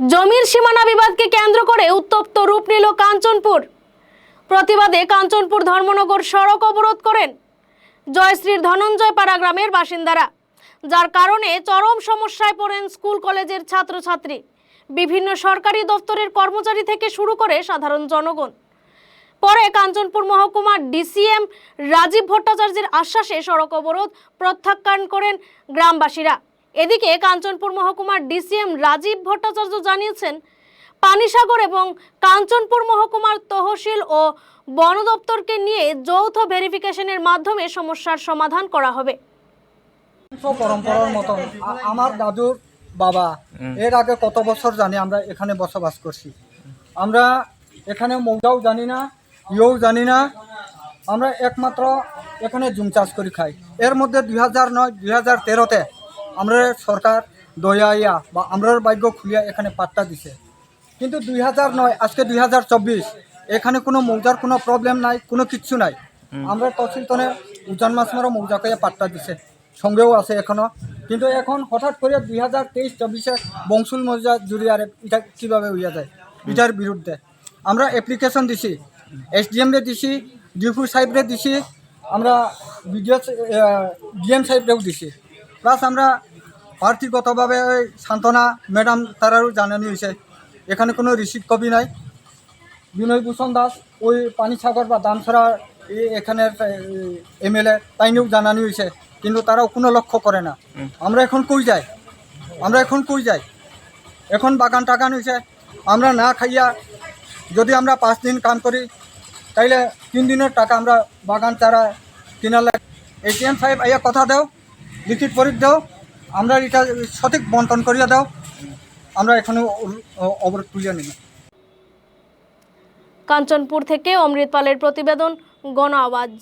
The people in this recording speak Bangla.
জমির সীমানা বিবাদকে কেন্দ্র করে উত্তপ্ত রূপ নিল কাঞ্চনপুর। প্রতিবাদে কাঞ্চনপুর ধর্মনগর সড়ক অবরোধ করেন জয়শ্রীর ধনঞ্জয় পাড়া গ্রামের বাসিন্দারা, যার কারণে চরম সমস্যায় পড়েন স্কুল কলেজের ছাত্রছাত্রী, বিভিন্ন সরকারি দপ্তরের কর্মচারী থেকে শুরু করে সাধারণ জনগণ। পরে কাঞ্চনপুর মহকুমার ডিসিএম রাজীব ভট্টাচার্যের আশ্বাসে সড়ক অবরোধ প্রত্যাখ্যান করেন গ্রামবাসীরা। এদিকে কাঞ্চনপুর মহকুমার ডিসিএম রাজীব ভট্টাচার্য জানিয়েছেন, পানিসাগর এবং কাঞ্চনপুর মহকুমার তহসিল ও বন দপ্তরকে নিয়ে যৌথ ভেরিফিকেশনের মাধ্যমে সমস্যার সমাধান করা হবে। পরম্পরার মতন আমার দাদুর বাবা এর আগে কত বছর জানি আমরা এখানে বসবাস করছি। আমরা এখানে মৌজাও জানি না, ইয়েও জানি না। আমরা একমাত্র এখানে জুম চাষ করে খাই। এর মধ্যে 2009-2013-তে আমরা সরকার দয়াইয়া বা আমরার ভাগ্য খুলিয়া এখানে পাট্টা দিছে। কিন্তু 2009 আজকে 2024 এখানে কোনো মৌজার কোনো প্রবলেম নাই, কোনো কিচ্ছু নাই। আমরা তহসিলতনে উজান মাছ মারা মৌজাকে পাট্টা দিছে, সঙ্গেও আছে এখনও। কিন্তু এখন হঠাৎ করে 2023-24-এ বংশুল মৌজা জুড়িয়ারে এটা কীভাবে হইয়া যায়, এটার বিরুদ্ধে আমরা অ্যাপ্লিকেশন দিছি, SDM-রে দিছি, ডিফু সাহেবরে দিছি, আমরা ডিএম সাহেবরেও দিছি। প্লাস আমরা পার্টিগতভাবে ওই সান্ত্বনা ম্যাডাম তারাও জানানি হয়েছে। এখানে কোনো রিসিভ কপি নাই। বিনয় ভূষণ দাস ওই পানিসাগর বা দামছড়া এখানের MLA তাইনেও জানানি হয়েছে, কিন্তু তারাও কোনো লক্ষ্য করে না। আমরা এখন কই যাই? এখন বাগান টাগান হয়েছে, আমরা না খাইয়া যদি আমরা 5 দিন কাম করি তাইলে 3 দিনের টাকা আমরা বাগান চারা কিনা লাগে। ATM সাহেব আইয়া কথা দাও, লিখিত পরীক্ষা দাও, আমরা এটা সঠিক বন্টন করিয়া দাও, আমরা এখানে অবরোধ তুলিয়া নিব। কাঞ্চনপুর থেকে অমৃত পালের প্রতিবেদন, গণ আওয়াজ।